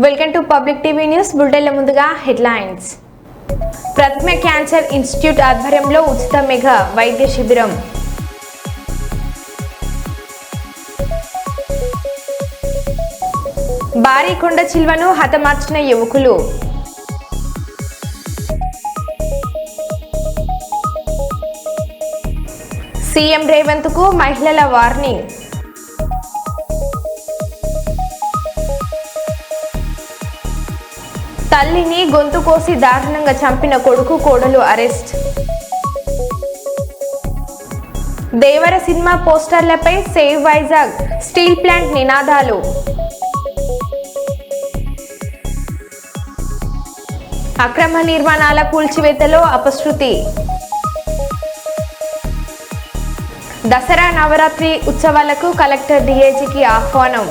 Welcome to public TV news బులెటిన్ల ముందుగా headlines. ప్రతిమ cancer institute ఆధ్వర్యంలో ఉచిత మెగా వైద్య శిబిరం. భారీ కొండ చిల్వను హతమార్చిన యువకులు. సీఎం రేవంత్ కు మహిళల వార్నింగ్. తల్లిని గొంతు కోసి దారుణంగా చంపిన కొడుకు కోడలు అరెస్ట్. దేవర సినిమా పోస్టర్లపై సేవ్ వైజాగ్ స్టీల్ ప్లాంట్ నినాదాలు. అక్రమ నిర్మాణాల కూల్చివేతలో అపశృతి. దసరా నవరాత్రి ఉత్సవాలకు కలెక్టర్ డిఐజీకి ఆహ్వానం.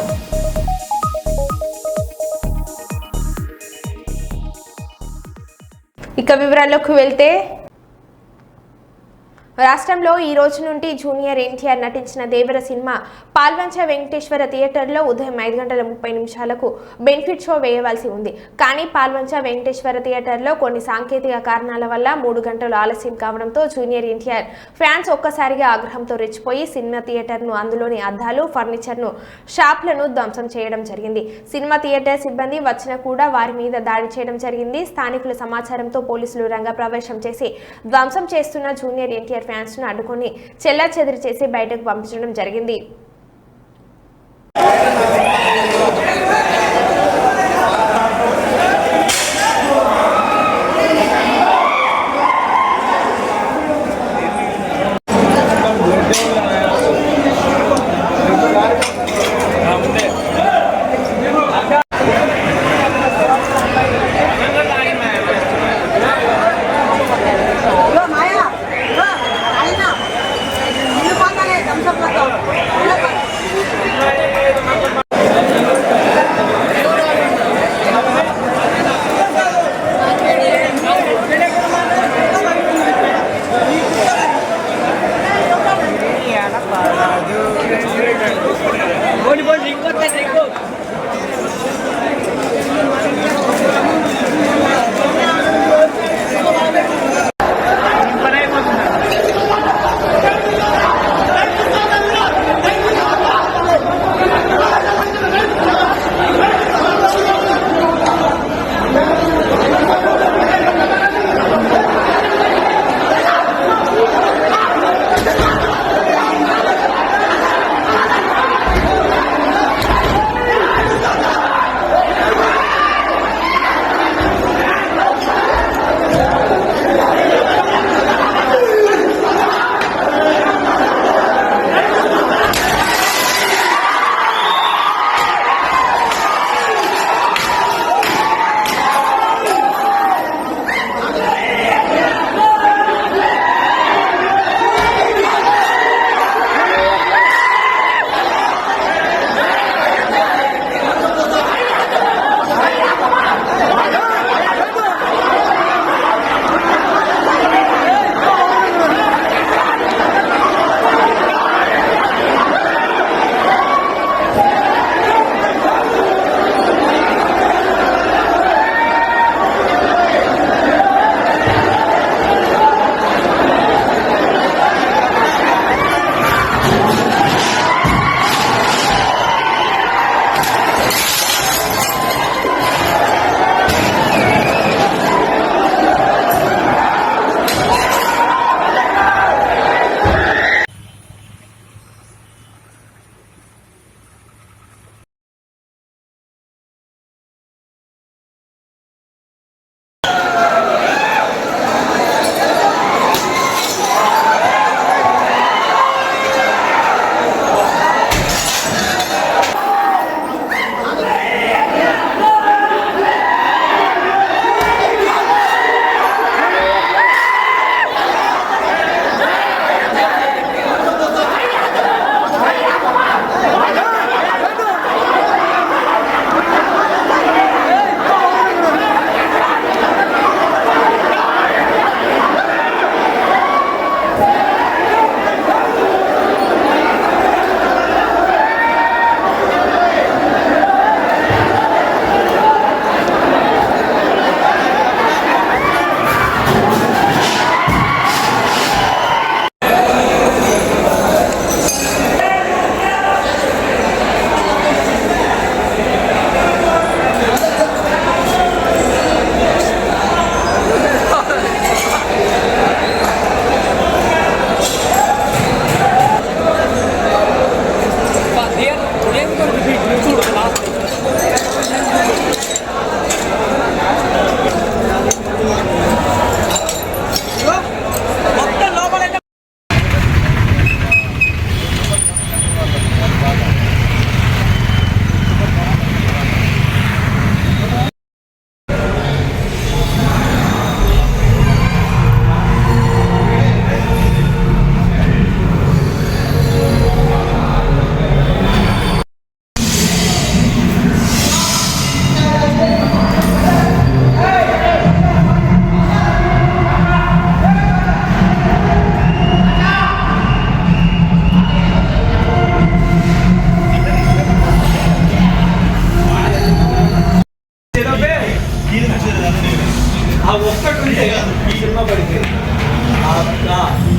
ఇక వివరాల్లోకి వెళ్తే, రాష్ట్రంలో ఈ రోజు నుండి జూనియర్ ఎన్టీఆర్ నటించిన దేవర సినిమా పాల్వంచ వెంకటేశ్వర థియేటర్లో ఉదయం 5:30 బెనిఫిట్ షో వేయవలసి ఉంది. కానీ పాల్వంచ వెంకటేశ్వర థియేటర్లో కొన్ని సాంకేతిక కారణాల వల్ల 3 గంటలు ఆలస్యం కావడంతో జూనియర్ ఎన్టీఆర్ ఫ్యాన్స్ ఒక్కసారిగా ఆగ్రహంతో రెచ్చిపోయి సినిమా థియేటర్ను, అందులోని అద్దాలు, ఫర్నిచర్ను, షాప్లను ధ్వంసం చేయడం జరిగింది. సినిమా థియేటర్ సిబ్బంది వచ్చినా కూడా వారి మీద దాడి చేయడం జరిగింది. స్థానికుల సమాచారంతో పోలీసులు రంగప్రవేశం చేసి ధ్వంసం చేస్తున్న జూనియర్ ఎన్టీఆర్ ఫ్యాన్స్ ను అడ్డుకొని చెల్లాచెదురు చేసి బయటకు పంపించడం జరిగింది.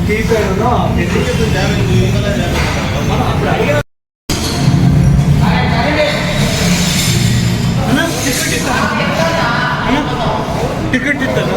కీపేడును మనం అప్పుడు అడిగా టికెట్ ఇస్తాను.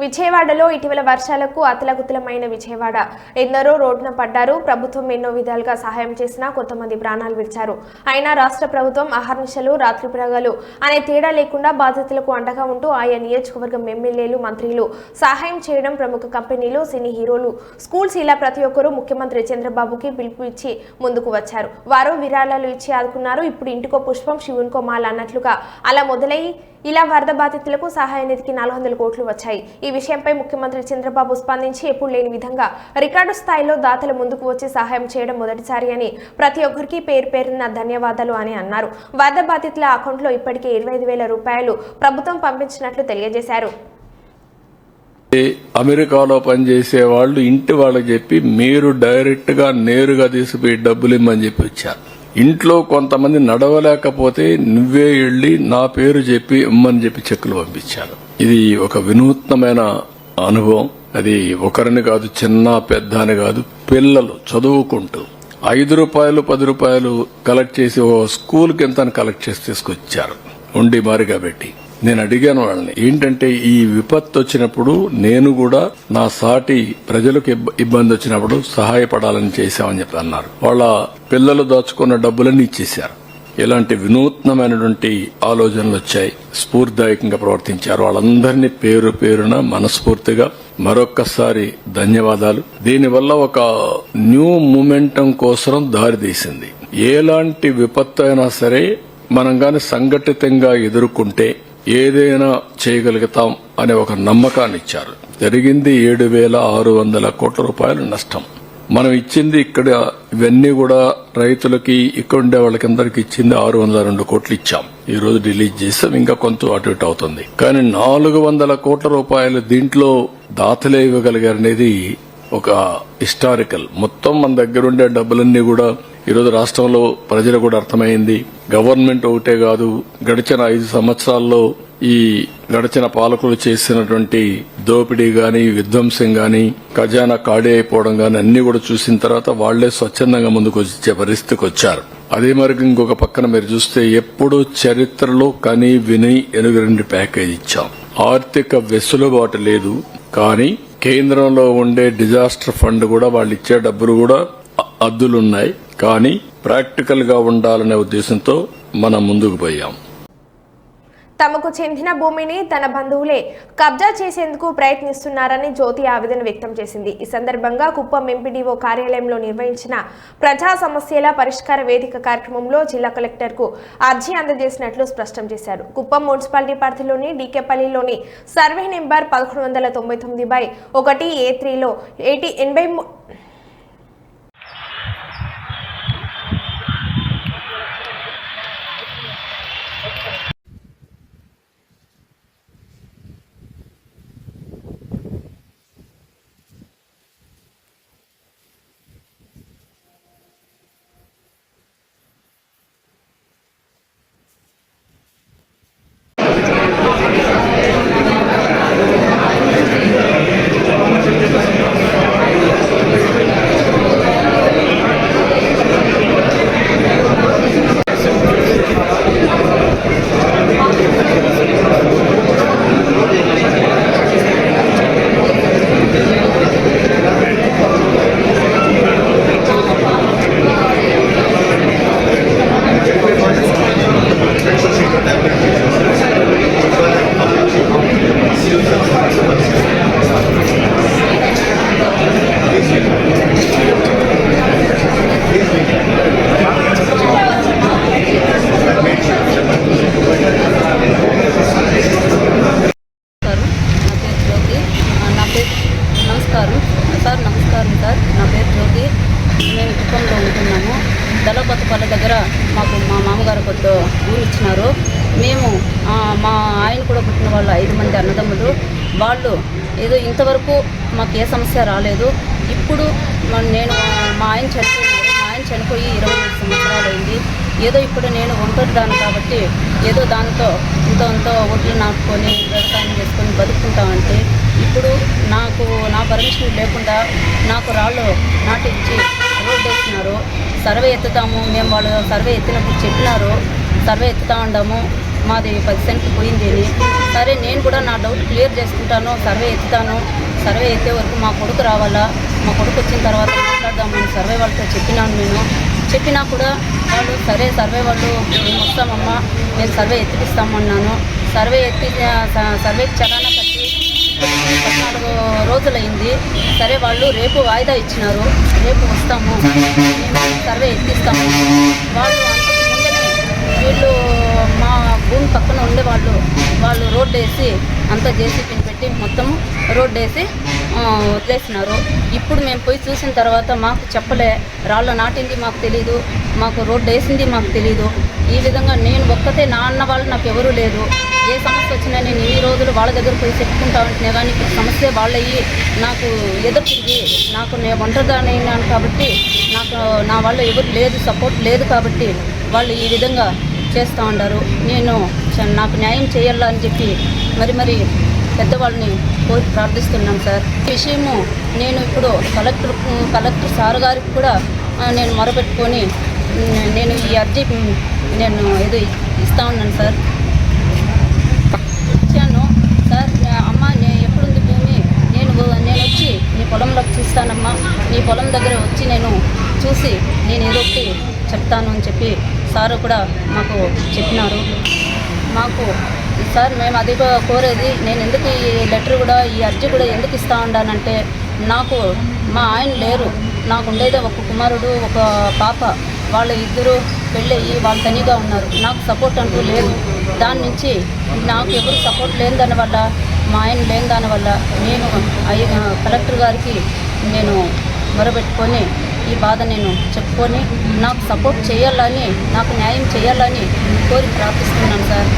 విజయవాడలో ఇటీవల వర్షాలకు అతలకుతలమైన విజయవాడ ఎందరో రోడ్డున పడ్డారు. ప్రభుత్వం ఎన్నో విధాలుగా సహాయం చేసినా కొంతమంది ప్రాణాలు విడిచారు. అయినా రాష్ట్ర ప్రభుత్వం అహర్నిశలు రాత్రి ప్రగలు అనే తేడా లేకుండా బాధితులకు అండగా ఉంటూ ఆయా నియోజకవర్గం ఎమ్మెల్యేలు మంత్రులు సహాయం చేయడం, ప్రముఖ కంపెనీలు, సినీ హీరోలు, స్కూల్స్ ఇలా ప్రతి ఒక్కరూ ముఖ్యమంత్రి చంద్రబాబుకి పిలుపు ఇచ్చి ముందుకు వచ్చారు. వారు విరాళాలు ఇచ్చి ఆదుకున్నారు. ఇప్పుడు ఇంటికో పుష్పం శివునికో మాల అన్నట్లుగా అలా మొదలై ఇలా వరద బాధితులకు సహాయ నిధికి 400 కోట్లు వచ్చాయి. ఈ విషయంపై ముఖ్యమంత్రి చంద్రబాబు స్పందించి ఎప్పుడు లేని విధంగా రికార్డు స్థాయిలో దాతలు ముందుకు వచ్చి సహాయం చేయడం మొదటిసారి అని, ప్రతి ఒక్కరికి పేరు పేరున ధన్యవాదాలు అని అన్నారు. వరద బాధితుల అకౌంట్లో ఇప్పటికే 25,000 రూపాయలు ప్రభుత్వం పంపించినట్లు తెలియజేశారు. అమెరికాలో పనిచేసే వాళ్ళు ఇంటి వాళ్ళకి చెప్పి మీరు డైరెక్ట్ గా నేరుగా తీసుకుపోయి డబ్బులు ఇమ్మని చెప్పి వచ్చారు. ఇంట్లో కొంతమంది నడవలేకపోతే నువ్వే వెళ్లి నా పేరు చెప్పి ఇమ్మని చెప్పి చెక్కులు పంపించారు. ఇది ఒక వినూత్నమైన అనుభవం. అది ఒకరిని కాదు, చిన్న పెద్ద అని కాదు, పిల్లలు చదువుకుంటూ 5 రూపాయలు 10 రూపాయలు కలెక్ట్ చేసి ఓ స్కూల్ కి ఎంత కలెక్ట్ చేసి తీసుకొచ్చారు ఉండి మారిగా పెట్టి. నేను అడిగాను వాళ్ళని, ఏంటంటే ఈ విపత్తు వచ్చినప్పుడు నేను కూడా నా సాటి ప్రజలకు ఇబ్బంది వచ్చినప్పుడు సహాయపడాలని చేశామని చెప్పి అన్నారు. వాళ్ళ పిల్లలు దాచుకున్న డబ్బులన్నీ ఇచ్చేశారు. ఇలాంటి వినూత్నమైనటువంటి ఆలోచనలు వచ్చాయి. స్ఫూర్తిదాయకంగా ప్రవర్తించారు. వాళ్ళందరినీ పేరు పేరున మనస్ఫూర్తిగా మరొక్కసారి ధన్యవాదాలు. దీనివల్ల ఒక న్యూ మూమెంటం కోసం దారితీసింది. ఎలాంటి విపత్తు అయినా సరే మనం గాని సంఘటితంగా ఎదుర్కొంటే ఏదైనా చేయగలుగుతాం అనే ఒక నమ్మకాన్ని ఇచ్చారు. జరిగింది 7,600 కోట్ల రూపాయల నష్టం. మనం ఇచ్చింది ఇక్కడ ఇవన్నీ కూడా రైతులకి, ఇక్కడ ఉండే వాళ్ళకందరికి ఇచ్చింది 602 కోట్లు ఇచ్చాం. ఈ రోజు రిలీజ్ చేస్తాం. ఇంకా కొంత అటు ఇటు అవుతుంది. కానీ 400 కోట్ల రూపాయలు దీంట్లో దాతలే ఇవ్వగలిగారనేది ఒక హిస్టారికల్. మొత్తం మన దగ్గర ఉండే డబ్బులన్నీ కూడా ఈరోజు రాష్ట్రంలో ప్రజలు కూడా అర్థమైంది. గవర్నమెంట్ ఒకటే కాదు, గడిచిన 5 సంవత్సరాల్లో ఈ గడిచిన పాలకులు చేసినటువంటి దోపిడీ గాని, విధ్వంసం గాని, ఖజానా ఖాళీ అయిపోవడం గాని అన్ని కూడా చూసిన తర్వాత వాళ్లే స్వచ్ఛందంగా ముందుకు వచ్చే పరిస్థితికి వచ్చారు. అదే మరి ఇంకొక పక్కన మీరు చూస్తే ఎప్పుడు చరిత్రలో కని విని ఎనుగరండి ప్యాకేజ్ ఇచ్చాం. ఆర్థిక వెసులుబాటు లేదు, కానీ కేంద్రంలో ఉండే డిజాస్టర్ ఫండ్ కూడా వాళ్ళు ఇచ్చే డబ్బులు కూడా అద్దులున్నాయి. కానీ ప్రాక్టికల్ గా ఉండాలనే ఉద్దేశంతో మనం ముందుకు పోయాం. తమకు చెందిన భూమిని తన బంధువులే కబ్జా చేసేందుకు ప్రయత్నిస్తున్నారని జ్యోతి ఆవేదన వ్యక్తం చేసింది. ఈ సందర్భంగా కుప్పం ఎంపీడీఓ కార్యాలయంలో నిర్వహించిన ప్రజా సమస్యల పరిష్కార వేదిక కార్యక్రమంలో జిల్లా కలెక్టర్కు అర్జీ అందజేసినట్లు స్పష్టం చేశారు. కుప్పం మున్సిపాలిటీ పరిధిలోని డీకేపల్లిలోని సర్వే నెంబర్ 1199/1 A3లో 83 నమస్కారం సార్. నా పేరు జ్యోతి. మేము కుప్పంలో ఉంటున్నాము. దళపతిపల్లి దగ్గర మాకు మా మామగారు కొద్ది భూమి ఇచ్చినారు. మేము మా ఆయన కూడా పుట్టిన వాళ్ళు 5 మంది అన్నదమ్ములు. వాళ్ళు ఏదో ఇంతవరకు మాకు ఏ సమస్య రాలేదు. ఇప్పుడు నేను మా ఆయన చనిపోయి 25 సంవత్సరాలు అయింది. ఏదో ఇప్పుడు నేను ఒంటరిదాను కాబట్టి ఏదో దాంతో ఇంతో ఒడ్లు నాటుకొని వ్యవసాయం చేసుకొని బతుకుంటామంటే ఇప్పుడు నా పర్మిషన్ లేకుండా నాకు రాళ్ళు నాటించి రోడ్డు వేసినారు. సర్వే ఎత్తుతాము మేము వాళ్ళు సర్వే ఎత్తినప్పుడు చెప్పినారు సర్వే ఎత్తుతా ఉండాము, మాది 10 సెంట్లు పోయింది అని. సరే నేను కూడా నా డౌట్ క్లియర్ చేసుకుంటాను, సర్వే ఎత్తుతాను. సర్వే ఎత్తే వరకు మా కొడుకు రావాలా, మా కొడుకు వచ్చిన తర్వాత మాట్లాడదామని సర్వే వాళ్ళతో చెప్పినాను. చెప్పినా కూడా వాళ్ళు సరే సర్వే వాళ్ళు మేము వస్తామమ్మా, మేము సర్వే ఎత్తిపిస్తామన్నాను. సర్వేకి చలానా కట్టి 14 రోజులైంది. సరే వాళ్ళు రేపు వాయిదా ఇచ్చినారు, రేపు వస్తాము, మేము సర్వే ఎత్తిస్తాము. వాళ్ళు అంతకు ముందనే వీళ్ళు మా భూమి పక్కన ఉండేవాళ్ళు వాళ్ళు రోడ్డు వేసి అంతా జేసీబీని పెట్టి మొత్తం రోడ్డు వేసి వదిలేసినారు. ఇప్పుడు మేము పోయి చూసిన తర్వాత మాకు చెప్పలే, రాళ్ళు నాటింది మాకు తెలీదు, మాకు రోడ్డు వేసింది మాకు తెలీదు. ఈ విధంగా నేను ఒక్కతే, నా అన్న వాళ్ళు నాకు ఎవరూ లేదు. ఏ సమస్య వచ్చినా నేను ఈ రోజులు వాళ్ళ దగ్గర పోయి చెప్పుకుంటా ఉంటున్నా కానీ ఇప్పుడు సమస్య వాళ్ళయ్యి నాకు ఎదురు తిరిగి నేను ఒంటరిదానైనాను కాబట్టి నా వాళ్ళు ఎవరు లేదు, సపోర్ట్ లేదు కాబట్టి వాళ్ళు ఈ విధంగా చేస్తూ ఉంటారు. నాకు న్యాయం చేయాలా అని చెప్పి మరి పెద్దవాళ్ళని కోరి ప్రార్థిస్తున్నాం సార్. ఈ విషయము నేను ఇప్పుడు కలెక్టర్ సార్ గారికి కూడా నేను మొరపెట్టుకొని నేను ఈ అర్జీ నేను ఏదో ఇస్తూ ఉన్నాను సార్. ఇచ్చాను సార్. అమ్మ ఎప్పుడుంది భూమి, నేను వచ్చి నీ పొలంలోకి చూస్తానమ్మా, నీ పొలం దగ్గర వచ్చి నేను చూసి నేను ఏదో ఒకటి చెప్తాను అని చెప్పి సారు కూడా మాకు చెప్పినారు. మాకు సార్ మేము అది కోరేది, నేను ఎందుకు ఈ లెటర్ కూడా ఈ అర్జీ కూడా ఎందుకు ఇస్తూ ఉన్నానంటే నాకు మా ఆయన లేరు, నాకు ఉండేదే ఒక కుమారుడు ఒక పాప. వాళ్ళ ఇద్దరు పెళ్ళయ్యి వాళ్ళు తనిగా ఉన్నారు. నాకు సపోర్ట్ అంటూ లేదు. దాని నుంచి నాకు ఎవరు సపోర్ట్ లేని దానివల్ల, మా ఆయన లేని దానివల్ల నేను కలెక్టర్ గారికి నేను మొరబెట్టుకొని ఈ బాధ నేను చెప్పుకొని నాకు సపోర్ట్ చేయాలని, నాకు న్యాయం చేయాలని కోరి ప్రార్థిస్తున్నాను సార్.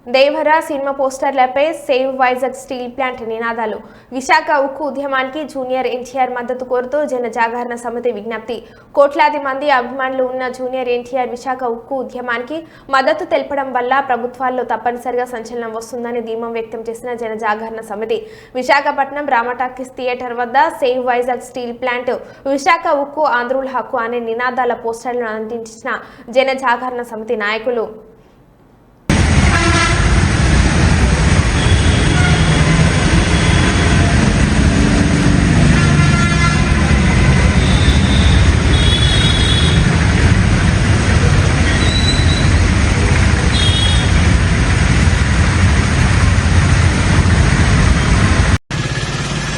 దేవర సినిమా పోస్టర్లపై సేవ్ వైజాగ్ స్టీల్ ప్లాంట్ నినాదాలు. విశాఖ ఉక్కు ఉద్యమానికి జూనియర్ ఎన్టీఆర్ మద్దతు కోరుతూ జన జాగరణ సమితి విజ్ఞప్తి. కోట్లాది మంది అభిమానులు ఉన్న జూనియర్ ఎన్టీఆర్ విశాఖ ఉక్కు ఉద్యమానికి మద్దతు తెలపడం వల్ల ప్రభుత్వాల్లో తప్పనిసరిగా సంచలనం వస్తుందని ధీమం వ్యక్తం చేసిన జన జాగరణ సమితి విశాఖపట్నం రామటాకీస్ థియేటర్ వద్ద save Vizag steel plant, Visakha ఉక్కు ఆంధ్రుల హక్కు అనే నినాదాల పోస్టర్లను అందించిన జన జాగరణ సమితి నాయకులు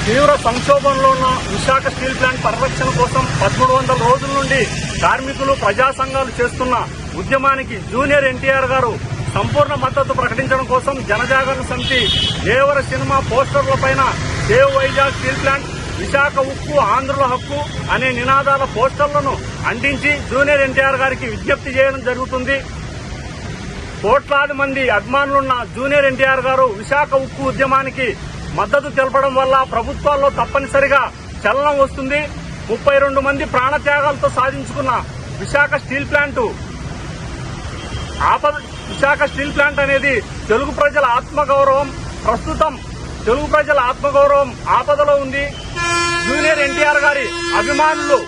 తీవ్ర సంక్షోభంలో ఉన్న విశాఖ స్టీల్ ప్లాంట్ పరిరక్షణ కోసం 1300 రోజుల నుండి కార్మికులు ప్రజా సంఘాలు చేస్తున్న ఉద్యమానికి జూనియర్ ఎన్టీఆర్ గారు సంపూర్ణ మద్దతు ప్రకటించడం కోసం జనజాగరణ సమితి దేవర సినిమా పోస్టర్ల పైన save Vizag steel plant, Visakha ఉక్కు ఆంధ్రుల హక్కు అనే నినాదాల పోస్టర్లను అంటించి జూనియర్ ఎన్టీఆర్ గారికి విజ్ఞప్తి చేయడం జరుగుతుంది. కోట్లాది మంది అభిమానులున్న జూనియర్ ఎన్టీఆర్ గారు విశాఖ ఉక్కు ఉద్యమానికి మద్దతు తెలపడం వల్ల ప్రభుత్వాల్లో తప్పనిసరిగా చలనం వస్తుంది. 32 మంది ప్రాణత్యాగాలతో సాధించుకున్న విశాఖ స్టీల్ ప్లాంట్ అనేది తెలుగు ప్రజల ఆత్మగౌరవం. ప్రస్తుతం తెలుగు ప్రజల ఆత్మగౌరవం ఆపదలో ఉంది. జూనియర్ ఎన్టీఆర్ గారి అభిమానులు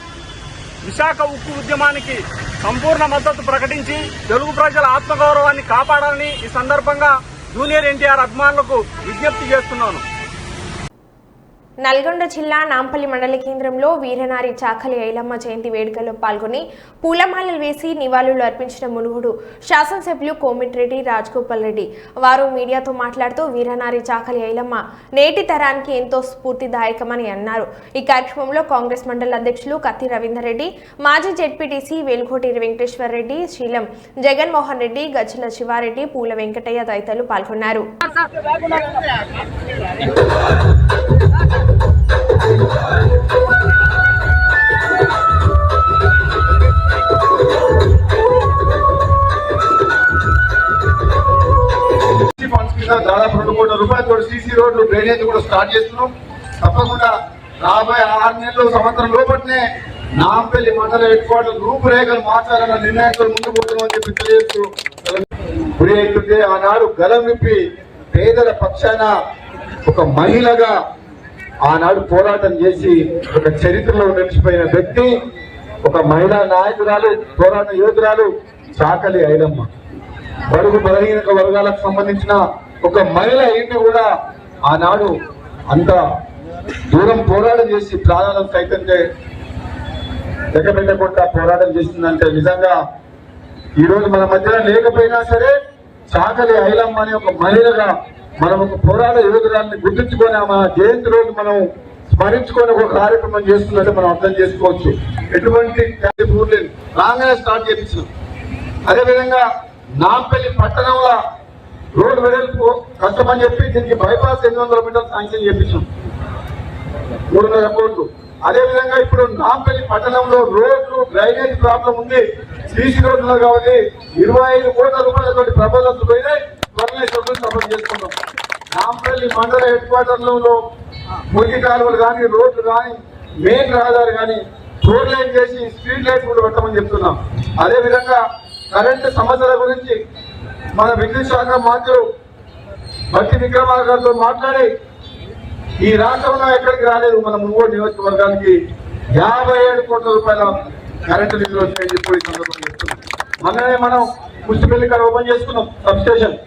విశాఖ ఉక్కు ఉద్యమానికి సంపూర్ణ మద్దతు ప్రకటించి తెలుగు ప్రజల ఆత్మగౌరవాన్ని కాపాడాలని ఈ సందర్భంగా జూనియర్ ఎన్టీఆర్ అభిమానులకు విజ్ఞప్తి చేస్తున్నాను. నల్గొండ జిల్లా నాంపల్లి మండల కేంద్రంలో వీరనారి చాకలి ఐలమ్మ జయంతి వేడుకల్లో పాల్గొని పూలమాలలు వేసి నివాళులు అర్పించిన మునుగుడు శాసనసభ్యులు కోమిటిరెడ్డి రాజగోపాల్ రెడ్డి. వారు మీడియాతో మాట్లాడుతూ వీరనారి చాకలి ఐలమ్మ నేటి తరానికి ఎంతో స్ఫూర్తిదాయకమని అన్నారు. ఈ కార్యక్రమంలో కాంగ్రెస్ మండల అధ్యక్షులు కత్తి రవీందర్ రెడ్డి, మాజీ జెడ్పీటీసీ వేలుకోటి వెంకటేశ్వర్ రెడ్డి, శ్రీలం జగన్మోహన్ రెడ్డి, గజ్జల శివారెడ్డి, పూల వెంకటయ్య తదితరులు పాల్గొన్నారు. దాదాపు 2 కోట్ల రూపాయలతో సీసీ రోడ్లు, డ్రైనేజ్ కూడా స్టార్ట్ చేస్తున్నాం. తప్పకుండా రాబోయే 6 నెలలు సంవత్సరం లోపలనే నాంపల్లి మండల హెడ్ క్వార్టర్ రూపురేఖలు మార్చాలన్న నిర్ణయంతో ముందుకు పోతున్నామని చెప్పి తెలియజేస్తూ గురి ఆనాడు గలం విప్పి పేదల పక్షాన ఒక మహిళగా ఆనాడు పోరాటం చేసి ఒక చరిత్రలో నిలిచిపోయిన వ్యక్తి, ఒక మహిళా నాయకురాలు, పోరాట యోధురాలు చాకలి ఐలమ్మ. బడుగు బలహీన వర్గాలకు సంబంధించిన ఒక మహిళ ఏంటి కూడా ఆనాడు అంత దూరం పోరాటం చేసి ప్రాణాలను సైతం లెక్కపెట్టకుండా పోరాటం చేసిందంటే నిజంగా ఈ రోజు మన మధ్యన లేకపోయినా సరే చాకలి ఐలమ్మ అనే ఒక మహిళగా మనం ఒక పోరాట యోధురాన్ని గుర్తించుకొని మన జయంతి రోజు మనం స్మరించుకొని ఒక కార్యక్రమం చేస్తున్నట్టు మనం అర్థం చేసుకోవచ్చు. ఎటువంటి రాగానే స్టార్ట్ చేయించినాం. అదేవిధంగా నాంపల్లి పట్టణంలో రోడ్డు వెడల్పు కష్టమని చెప్పి దీనికి బైపాస్ 800 మీటర్లు శాంక్షన్ చేయించాం, 300 కోట్లు. అదేవిధంగా ఇప్పుడు నాంపల్లి పట్టణంలో రోడ్లు, డ్రైనేజ్ ప్రాబ్లం ఉంది, సీసీ రోడ్లు కాబట్టి 25 కోట్ల రూపాయలతో ప్రపోజల్స్ పోయినాయి. త్వరలో సపోర్ట్ చేసుకుంటాం. నాంపల్లి మండల హెడ్ క్వార్టర్లలో మురికి కాలువలు కానీ, రోడ్లు కానీ, మెయిన్ రహదారి కానీ రోడ్ లైన్ చేసి స్ట్రీట్ లైట్స్ కూడా పెట్టమని చెప్తున్నాం. అదేవిధంగా కరెంటు సమస్యల గురించి మన విద్యుత్ శాఖ మంత్రులు భట్టి విక్రమార్క గారితో మాట్లాడి ఈ రాష్ట్రంలో ఎక్కడికి రాలేదు మన మునుగోడు నియోజకవర్గానికి 57 కోట్ల రూపాయల కరెంటు నిధులు వచ్చాయని చెప్పి ఈ సందర్భంగా చెప్తున్నాం. మొన్ననే మనం పుష్టిపల్లి కాడ ఓపెన్ చేసుకున్నాం సబ్ స్టేషన్.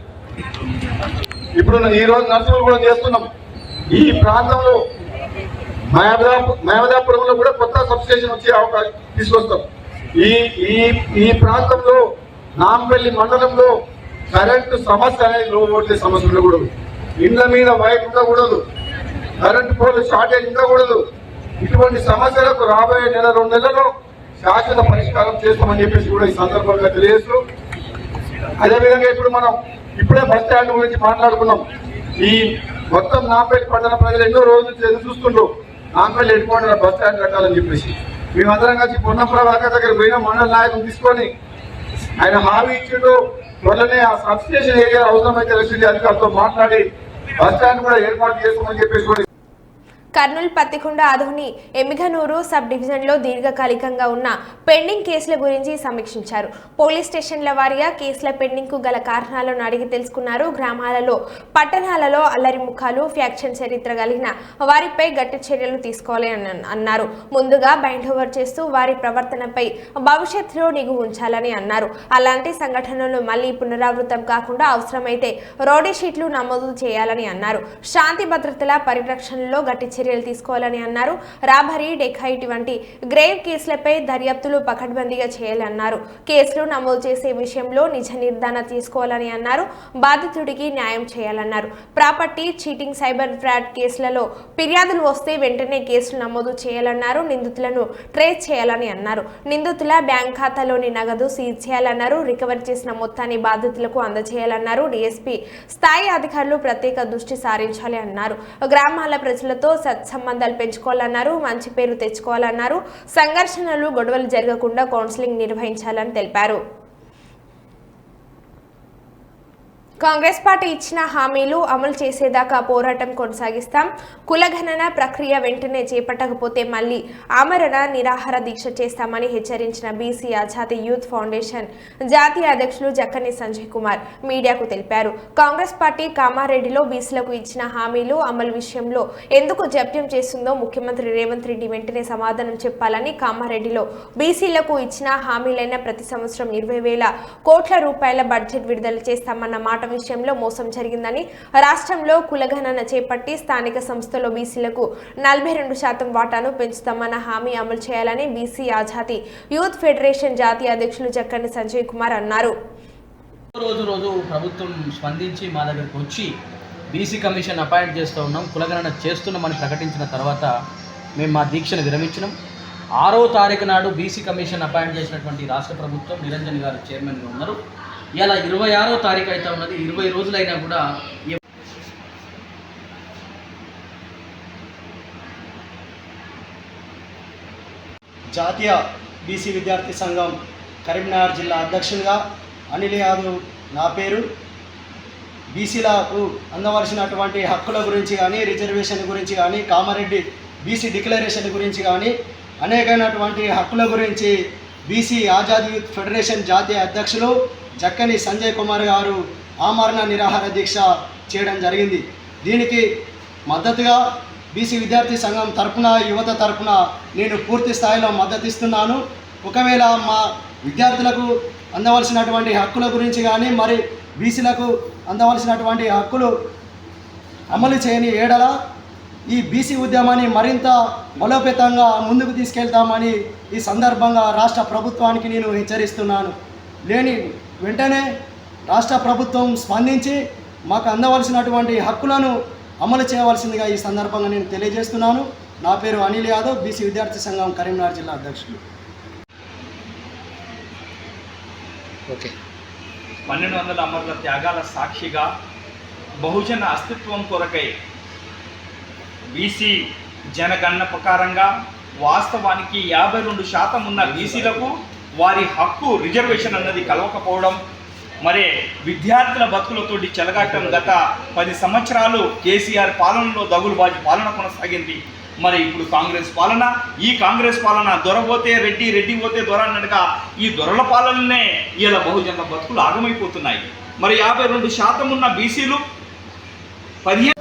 ఇప్పుడు ఈ రోజు నర్సులు కూడా చేస్తున్నాం. ఈ ప్రాంతంలో మహమదాపురంలో కూడా కొత్త సబ్ స్టేషన్ వచ్చే అవకాశం తీసుకొస్తాం. ఈ ప్రాంతంలో నాంపల్లి మండలంలో కరెంటు సమస్య అనేది లో వోల్టేజ్ సమస్య ఉండకూడదు, ఇండ్ల మీద వైర్ ఉండకూడదు, కరెంటు పోల్ షార్టేజ్ ఉండకూడదు. ఇటువంటి సమస్యలకు రాబోయే 1-2 నెలల్లో శాశ్వత పరిష్కారం చేస్తామని చెప్పేసి కూడా ఈ సందర్భంగా తెలియజేస్తూ, అదేవిధంగా ఇప్పుడు మనం ఇప్పుడే బస్ స్టాండ్ గురించి మాట్లాడుకున్నాం. ఈ మొత్తం నాంపల్లి పట్టణ ప్రజలు ఎన్నో రోజుల నుంచి ఎదురు చూస్తుండ్రు Nampally head quarter bus stand కట్టాలని చెప్పేసి. మేమందరం కలిసి పొన్నప్రభాకర్ దగ్గర పోయిన మండల నాయకులు తీసుకొని ఆయన హామీ ఇచ్చిండు. త్వరలోనే ఆ సబ్ స్టేషన్ ఏరియా అవసరమైతే రెసిడెంట్ అధికారులతో మాట్లాడి బస్ స్టాండ్ కూడా ఏర్పాటు చేసుకోమని చెప్పేసి కర్నూలు పత్తికొండ ఆదోని ఎమిగనూరు సబ్ డివిజన్లో దీర్ఘకాలికంగా ఉన్న పెండింగ్ కేసుల గురించి సమీక్షించారు. పోలీస్ స్టేషన్ల వారీగా కేసుల పెండింగ్కు గల కారణాలను అడిగి తెలుసుకున్నారు. గ్రామాలలో, పట్టణాలలో అల్లరి ముఖాలు, ఫ్యాక్షన్ చరిత్ర కలిగిన వారిపై గట్టి చర్యలు తీసుకోవాలని అన్నారు. ముందుగా బైండ్ ఓవర్ చేస్తూ వారి ప్రవర్తనపై భవిష్యత్తులో నిఘు ఉంచాలని అన్నారు. అలాంటి సంఘటనలు మళ్లీ పునరావృతం కాకుండా అవసరమైతే రౌడీ షీట్లు నమోదు చేయాలని అన్నారు. శాంతి భద్రతల పరిరక్షణలో గట్టి చర్యలు తీసుకోవాలని అన్నారు. రాబరీ, డెకాయిట్ వంటి గ్రేవ్ కేసులపై దర్యాప్తులు పకడ్బందీగా చేయాలన్నారు. కేసులు నమోదు చేసే విషయంలో నిజ నిర్ధారణ తీసుకోవాలని అన్నారు. బాధితుడికి న్యాయం చేయాలన్నారు. ప్రాపర్టీ చీటింగ్, సైబర్ ఫ్రాడ్ కేసులలో ఫిర్యాదులు వస్తే వెంటనే కేసులు నమోదు చేయాలన్నారు. నిందితులను ట్రేస్ చేయాలని అన్నారు. నిందితుల బ్యాంక్ ఖాతాలోని నగదు సీజ్ చేయాలన్నారు. రికవరీ చేసిన మొత్తాన్ని బాధితులకు అందజేయాలన్నారు. డీఎస్పీ స్థాయి అధికారులు ప్రత్యేక దృష్టి సారించాలి అన్నారు. గ్రామాల ప్రజలతో సత్సంబంధాలు పెంచుకోవాలన్నారు. మంచి పేరు తెచ్చుకోవాలన్నారు. సంఘర్షణలు, గొడవలు జరగకుండా కౌన్సిలింగ్ నిర్వహించాలని తెలిపారు. కాంగ్రెస్ పార్టీ ఇచ్చిన హామీలు అమలు చేసేదాకా పోరాటం కొనసాగిస్తాం. కులగణన ప్రక్రియ వెంటనే చేపట్టకపోతే మళ్లీ ఆమరణ నిరాహార దీక్ష చేస్తామని హెచ్చరించిన బీసీ ఆజాదీ యూత్ ఫౌండేషన్ జాతీయ అధ్యక్షులు జక్కని సంజయ్ కుమార్ మీడియాకు తెలిపారు. కాంగ్రెస్ పార్టీ కామారెడ్డిలో బీసీలకు ఇచ్చిన హామీలు అమలు విషయంలో ఎందుకు జప్యం చేస్తుందో ముఖ్యమంత్రి రేవంత్ రెడ్డి వెంటనే సమాధానం చెప్పాలని, కామారెడ్డిలో బీసీలకు ఇచ్చిన హామీలైన ప్రతి సంవత్సరం 20,000 కోట్ల రూపాయల బడ్జెట్ విడుదల చేస్తామన్న మాట విషయంలో మోసం జరిగిందని, రాష్ట్రంలో కులగణన చేపట్టి స్థానిక సంస్థలో బీసీలకు 42% వాటాను పెంచుతామన్న హామీ అమలు చేయాలని బీసీ ఆజాదీ యూత్ ఫెడరేషన్ జాతీయ అధ్యక్షులు జక్కని సంజయ్ కుమార్ అన్నారు. రోజు ప్రభుత్వం స్పందించి మా దగ్గరకు వచ్చి బీసీ కమిషన్ అపాయింట్ చేస్తూ ఉన్నాం, కులగణన చేస్తున్నామని ప్రకటించిన తర్వాత మేము మా దీక్షను విరమించినాం. 6వ తారీఖు నాడు బీసీ కమిషన్ అపాయింట్ చేసినటువంటి రాష్ట్ర ప్రభుత్వం నిరంజన్ గారు చైర్మన్గా ఉన్నారు. ఇలా 26వ తారీఖు అయితే ఉన్నది. 20 రోజులైనా కూడా జాతీయ బీసీ విద్యార్థి సంఘం కరీంనగర్ జిల్లా అధ్యక్షునిగా అనిల్ యాదవ్ నా పేరు. బీసీలకు అందవలసినటువంటి హక్కుల గురించి కానీ, రిజర్వేషన్ గురించి కానీ, కామారెడ్డి బీసీ డిక్లరేషన్ గురించి కానీ, అనేకమైనటువంటి హక్కుల గురించి బీసీ ఆజాదీ యూత్ ఫెడరేషన్ జాతీయ అధ్యక్షులు జక్కని సంజయ్ కుమార్ గారు ఆమరణ నిరాహార దీక్ష చేయడం జరిగింది. దీనికి మద్దతుగా బీసీ విద్యార్థి సంఘం తరపున, యువత తరపున నేను పూర్తి స్థాయిలో మద్దతు ఇస్తున్నాను. ఒకవేళ మా విద్యార్థులకు అందవలసినటువంటి హక్కుల గురించి కానీ, మరి బీసీలకు అందవలసినటువంటి హక్కులు అమలు చేయని ఏడల ఈ బీసీ ఉద్యమాన్ని మరింత బలోపేతంగా ముందుకు తీసుకెళ్తామని ఈ సందర్భంగా రాష్ట్ర ప్రభుత్వానికి నేను హెచ్చరిస్తున్నాను. లేని వెంటనే రాష్ట్ర ప్రభుత్వం స్పందించి మాకు అందవలసినటువంటి హక్కులను అమలు చేయవలసిందిగా ఈ సందర్భంగా నేను తెలియజేస్తున్నాను. నా పేరు అనిల్ యాదవ్, బీసీ విద్యార్థి సంఘం కరీంనగర్ జిల్లా అధ్యక్షులు. 1200 అమరుల త్యాగాల సాక్షిగా బహుజన అస్తిత్వం కొరకై బీసీ జనగణన ప్రకారంగా వాస్తవానికి 52% ఉన్న బీసీలకు వారి హక్కు రిజర్వేషన్ అన్నది కలవకపోవడం, మరి విద్యార్థుల బతుకులతోటి చెలగాటం గత 10 సంవత్సరాలు కేసీఆర్ పాలనలో దగులుబాజీ పాలన కొనసాగింది. మరి ఇప్పుడు కాంగ్రెస్ పాలన, ఈ కాంగ్రెస్ పాలన దొర పోతే రెడ్డి, రెడ్డి పోతే దొర అన్నట్టుగా ఈ దొరల పాలననే ఇలా బహుజనుల బతుకులు ఆగమైపోతున్నాయి. మరి 52% ఉన్న బీసీలు 15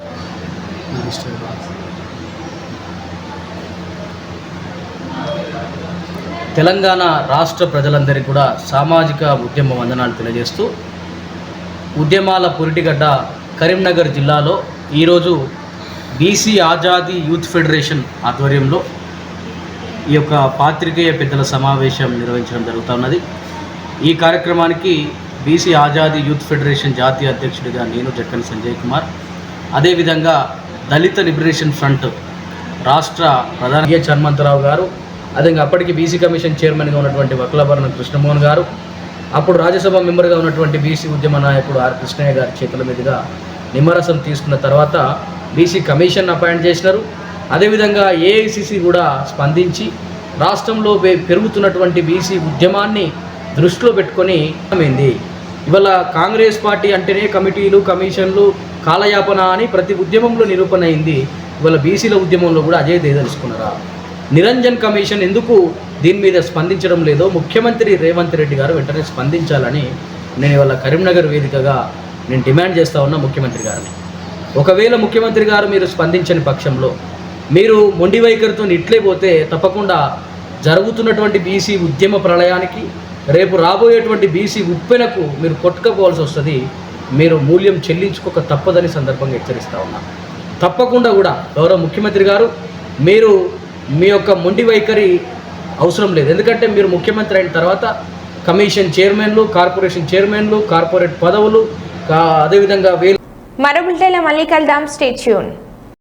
తెలంగాణ రాష్ట్ర ప్రజలందరికీ కూడా సామాజిక ఉద్యమ వందనాలు తెలియజేస్తూ, ఉద్యమాల పురిటిగడ్డ కరీంనగర్ జిల్లాలో ఈరోజు బీసీ ఆజాదీ యూత్ ఫెడరేషన్ ఆధ్వర్యంలో ఈ యొక్క పాత్రికేయ పెద్దల సమావేశం నిర్వహించడం జరుగుతున్నది. ఈ కార్యక్రమానికి బీసీ ఆజాదీ యూత్ ఫెడరేషన్ జాతీయ అధ్యక్షుడిగా నేను జక్కని సంజయ్ కుమార్, అదేవిధంగా దళిత లిబరేషన్ ఫ్రంట్ రాష్ట్ర ప్రధాని హనుమంతరావు గారు, అదేవిధంగా అప్పటికి బీసీ కమిషన్ చైర్మన్గా ఉన్నటువంటి వక్లభరణ కృష్ణమోహన్ గారు, అప్పుడు రాజ్యసభ మెంబర్గా ఉన్నటువంటి బీసీ ఉద్యమ నాయకుడు ఆర్ కృష్ణయ్య గారి చేతుల మీదుగా నిమ్మరసం తీసుకున్న తర్వాత బీసీ కమిషన్ అపాయింట్ చేసినారు. అదేవిధంగా ఏఐసిసి కూడా స్పందించి రాష్ట్రంలో పెరుగుతున్నటువంటి బీసీ ఉద్యమాన్ని దృష్టిలో పెట్టుకొని అయింది. ఇవాళ కాంగ్రెస్ పార్టీ అంటేనే కమిటీలు, కమిషన్లు, కాలయాపన అని ప్రతి ఉద్యమంలో నిరూపణ అయింది. ఇవాళ బీసీల ఉద్యమంలో కూడా అజయ్ తెలుసుకున్నారా? నిరంజన్ కమిషన్ ఎందుకు దీని మీద స్పందించడం లేదో ముఖ్యమంత్రి రేవంత్ రెడ్డి గారు వెంటనే స్పందించాలని నేను ఇవాళ కరీంనగర్ వేదికగా నేను డిమాండ్ చేస్తూ ఉన్నా ముఖ్యమంత్రి గారిని. ఒకవేళ ముఖ్యమంత్రి గారు మీరు స్పందించని పక్షంలో, మీరు మొండి వైఖరితో ఇట్లే పోతే తప్పకుండా జరుగుతున్నటువంటి బీసీ ఉద్యమ ప్రళయానికి, రేపు రాబోయేటువంటి బీసీ ఉప్పెనకు మీరు కొట్టుకపోవాల్సి వస్తుంది. మీరు మూల్యం చెల్లించుకోక తప్పదని సందర్భంగా హెచ్చరిస్తూ ఉన్నా. తప్పకుండా కూడా గౌరవ ముఖ్యమంత్రి గారు మీరు మీ యొక్క మొండి వైఖరి అవసరం లేదు. ఎందుకంటే మీరు ముఖ్యమంత్రి అయిన తర్వాత కమిషన్ చైర్మన్లు, కార్పొరేషన్ చైర్మన్లు, కార్పొరేట్ పదవులు, అదేవిధంగా మరో బులెటిన్లో మళ్ళీ కలుద్దాం. Stay tune.